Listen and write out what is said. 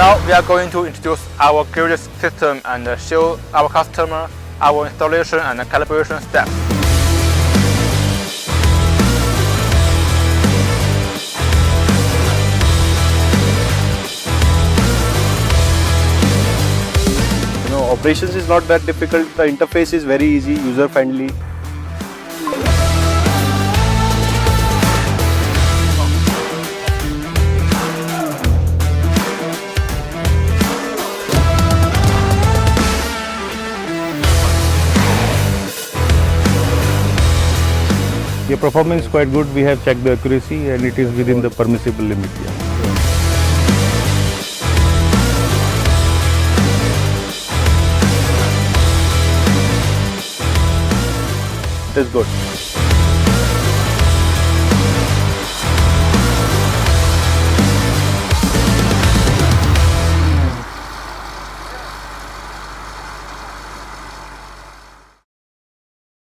Now we are going to introduce our gauge system and show our customer our installation and calibration steps. Operations is not that difficult. The interface is very easy, user friendly. The performance is quite good. We have checked the accuracy and it is within the permissible limit. Yeah. It is good.